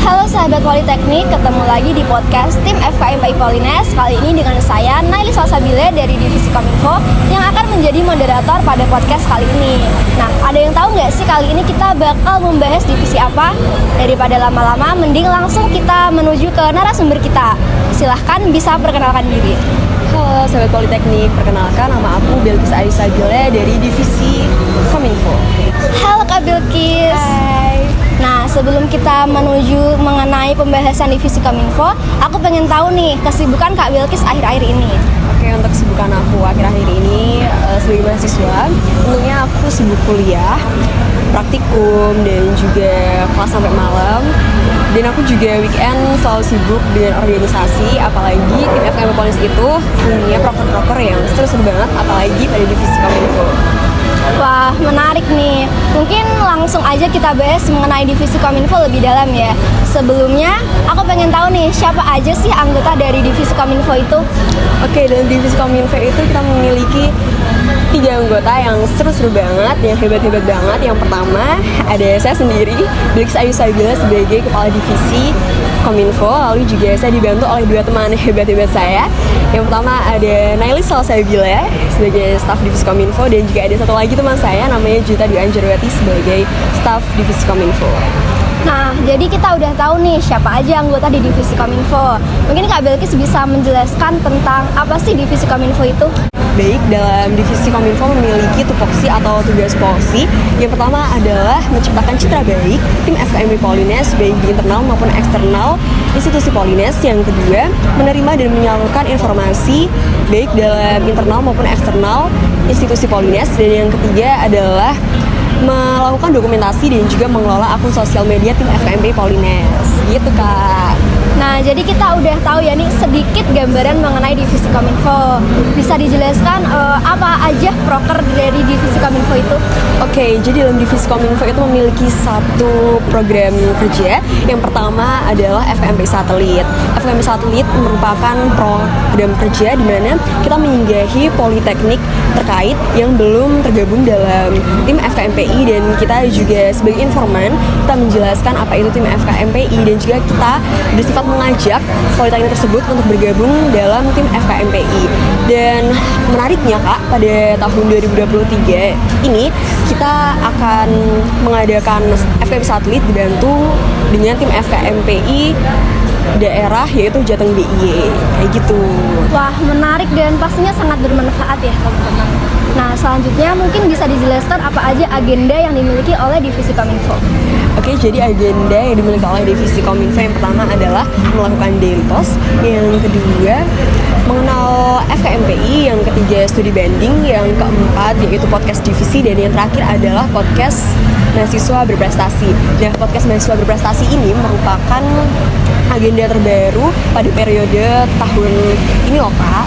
Halo sahabat Politeknik, ketemu lagi di podcast tim FKMPI Polines. Kali ini dengan saya, Naili Salsabila dari Divisi Kominfo yang akan menjadi moderator pada podcast kali ini. Nah, ada yang tahu nggak sih kali ini kita bakal membahas divisi apa? Daripada lama-lama, mending langsung kita menuju ke narasumber kita. Silahkan bisa perkenalkan diri. Halo sahabat Politeknik, perkenalkan nama aku Bilqis Arisagila dari Divisi Kominfo. Halo Kak Bilqis. Hai. Nah, sebelum kita menuju mengenai pembahasan divisi Kominfo, aku pengen tahu nih kesibukan Kak Bilqis akhir-akhir ini. Oke, untuk kesibukan aku akhir-akhir ini sebagai mahasiswa, tentunya aku sibuk kuliah, praktikum, dan juga kelas sampai malam. Dan aku juga weekend selalu sibuk dengan organisasi, apalagi tim FKMPI Polines itu punya proker-proker yang seru-seru banget, apalagi pada divisi Kominfo. Wah, menarik nih. Mungkin langsung aja kita bahas mengenai divisi Kominfo lebih dalam ya. Sebelumnya, aku pengen tahu nih, siapa aja sih anggota dari divisi Kominfo itu? Oke, dalam divisi Kominfo itu kita memiliki 3 anggota yang seru-seru banget, yang hebat-hebat banget. Yang pertama, ada saya sendiri, Bilqis Arisagila sebagai Kepala Divisi Kominfo. Lalu juga saya dibantu oleh 2 teman hebat-hebat saya. Yang pertama ada Naili Salsabila sebagai staf Divisi Kominfo, dan juga ada satu lagi teman saya namanya Juta Dwi Anjarwati sebagai staf Divisi Kominfo. Nah, jadi kita udah tahu nih siapa aja anggota di divisi Kominfo. Mungkin Kak Bilqis bisa menjelaskan tentang apa sih divisi Kominfo itu? Baik, dalam divisi Kominfo memiliki tupoksi atau tugas polisi. Yang pertama adalah menciptakan citra baik tim FKMPI Polines baik di internal maupun eksternal institusi Polines. Yang kedua, menerima dan menyalurkan informasi baik dalam internal maupun eksternal institusi Polines. Dan yang ketiga adalah melakukan dokumentasi dan juga mengelola akun sosial media tim FKMPI Polines. Gitu, Kak. Nah, jadi kita udah tahu ya nih sedikit gambaran mengenai divisi Kominfo. Bisa dijelaskan apa aja proker dari divisi Kominfo itu? Oke, jadi dalam divisi Kominfo itu memiliki satu program kerja. Yang pertama adalah FKMPI Satelit. FKMPI Satelit merupakan program kerja di mana kita menyinggahi politeknik terkait yang belum tergabung dalam tim FKMPI, dan kita juga sebagai informan kita menjelaskan apa itu tim FKMPI, dan juga kita bersifat mengajak politeknik tersebut untuk bergabung dalam tim FKMPI. Dan menariknya Kak, pada tahun 2023 ini kita akan mengadakan FKMPI Satelit dibantu dengan tim FKMPI daerah yaitu Jateng DIY, kayak gitu. Wah, menarik dan pastinya sangat bermanfaat ya teman-teman. Nah, selanjutnya mungkin bisa dijelaskan apa aja agenda yang dimiliki oleh divisi Kominfo. Oke, jadi agenda yang dimiliki oleh divisi Kominfo yang pertama adalah melakukan daily post, yang kedua mengenal FKMPI, yang ketiga studi banding, yang keempat yaitu podcast divisi, dan yang terakhir adalah podcast mahasiswa berprestasi. Nah, podcast mahasiswa berprestasi ini merupakan agenda terbaru pada periode tahun ini loh, Kak.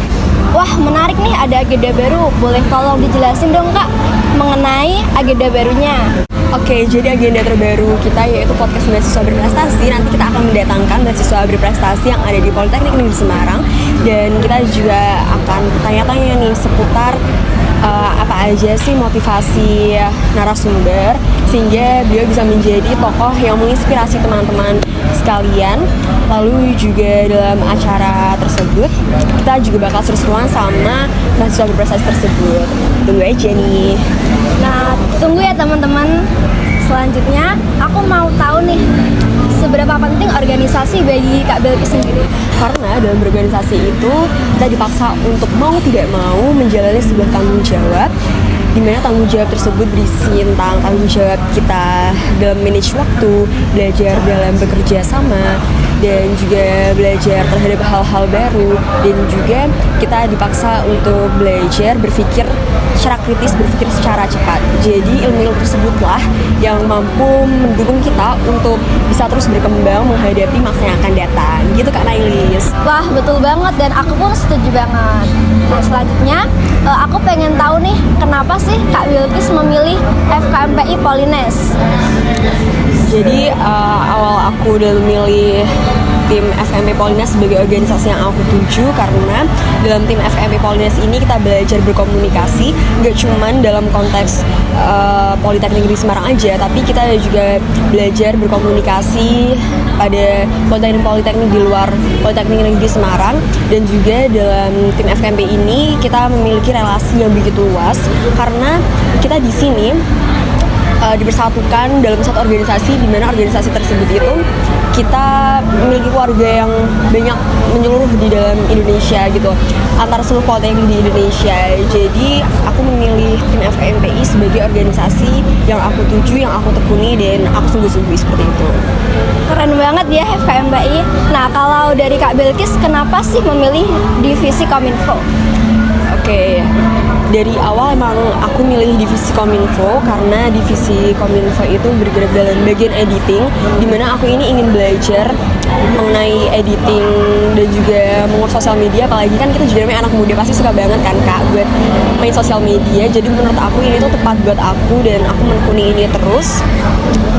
Wah, menarik nih, ada agenda baru. Boleh tolong dijelasin dong Kak mengenai agenda barunya? Oke, jadi agenda terbaru kita yaitu podcast mahasiswa berprestasi. Nanti kita akan mendatangkan mahasiswa berprestasi yang ada di Politeknik Negeri Semarang, dan kita juga akan tanya-tanya nih seputar apa aja sih motivasi narasumber sehingga beliau bisa menjadi tokoh yang menginspirasi teman-teman sekalian. Lalu juga dalam acara tersebut kita juga bakal seru-seruan sama mahasiswa berprestasi tersebut. Tunggu aja nih. Nah, tunggu ya teman-teman. Selanjutnya aku mau tahu nih, seberapa penting organisasi bagi Kak Bilqis sendiri? Karena dalam berorganisasi itu kita dipaksa untuk mau tidak mau menjalani sebuah tanggung jawab, di mana tanggung jawab tersebut berisi tentang tanggung jawab kita dalam manage waktu, belajar dalam bekerja sama, dan juga belajar terhadap hal-hal baru, dan juga kita dipaksa untuk belajar berpikir secara kritis, berpikir secara cepat. Jadi ilmu-ilmu tersebutlah yang mampu mendukung kita untuk bisa terus berkembang menghadapi masa yang akan datang. Gitu Kak Nailis. Wah, betul banget dan aku pun setuju banget. Nah, selanjutnya aku pengen tahu nih, kenapa sih Kak Bilqis memilih FKMPI Polines? Jadi awal aku udah memilih tim FKMP Polines sebagai organisasi yang aku tuju, karena dalam tim FKMP Polines ini kita belajar berkomunikasi, nggak cuman dalam konteks Politeknik Negeri Semarang aja, tapi kita juga belajar berkomunikasi pada Politeknik di luar Politeknik Negeri Semarang. Dan juga dalam tim FKMP ini kita memiliki relasi yang begitu luas, karena kita di sini dipersatukan dalam satu organisasi, di mana organisasi tersebut itu kita memiliki keluarga yang banyak menyeluruh di dalam Indonesia gitu, antara seluruh politeknik di Indonesia. Jadi aku memilih tim FKMPI sebagai organisasi yang aku tuju, yang aku tekuni, dan aku sungguh-sungguh seperti itu. Keren banget ya FKMPI. Nah, kalau dari Kak Bilkis, kenapa sih memilih divisi Kominfo? Oke, dari awal emang aku milih divisi Kominfo karena divisi Kominfo itu bergerak dalam bagian editing, dimana aku ini ingin belajar mengenai editing dan juga mengurus sosial media. Apalagi kan kita juga namanya anak muda, pasti suka banget kan Kak buat main sosial media. Jadi menurut aku ini tuh tepat buat aku, dan aku menekuni ini terus.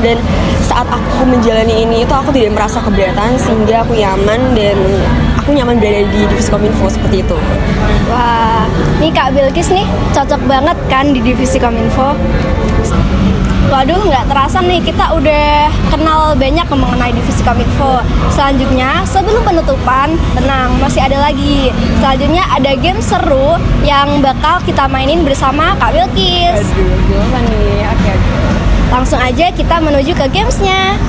Dan saat aku menjalani ini itu aku tidak merasa keberatan, sehingga aku nyaman, dan aku nyaman berada di divisi Kominfo seperti itu. Wah, nih Kak Bilkis nih cocok banget kan di divisi Kominfo. Waduh, nggak terasa nih kita udah kenal banyak mengenai divisi Kominfo. Selanjutnya, sebelum penutupan, tenang, masih ada lagi. Selanjutnya ada game seru yang bakal kita mainin bersama Kak Bilkis. Aduh, gimana nih? Oke. Langsung aja kita menuju ke gamesnya.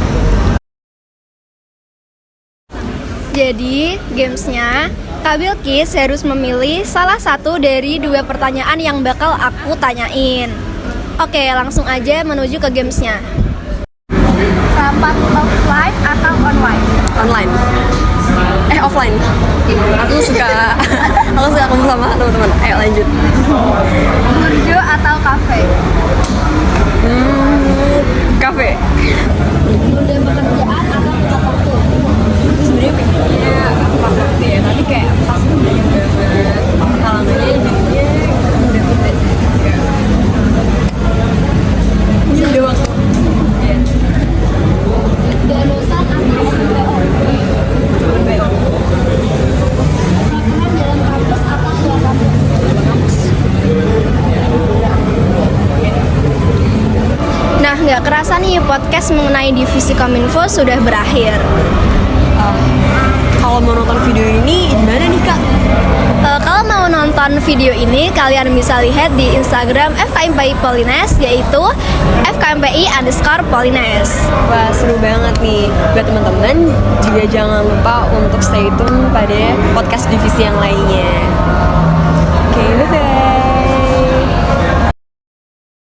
Jadi, gamesnya Kak Bilkis harus memilih salah satu dari 2 pertanyaan yang bakal aku tanyain. Oke, langsung aja menuju ke gamesnya. Rapat offline atau online? Online. Offline. Aku suka kumpul sama teman-teman. Ayo lanjut. Burjo atau kafe? Kafe. Udah pekerjaan atau tempat waktu? Sebenarnya pengennya tempat waktu ya, tapi kayak pasti banyak banget halangannya, jadinya udah kita juga. Ini doang. Iya. Danusan atau MPO? MPO. Peraturan dalam kampus atau luar kampus? Nah, nggak kerasa nih podcast mengenai divisi Kominfo sudah berakhir. Kalau mau nonton video ini gimana nih Kak? Kalau mau nonton video ini, kalian bisa lihat di Instagram FKMPI Polines, yaitu FKMPI_Polines. Wah, seru banget nih. Buat teman-teman juga jangan lupa untuk stay tune pada podcast divisi yang lainnya. Oke, bye-bye.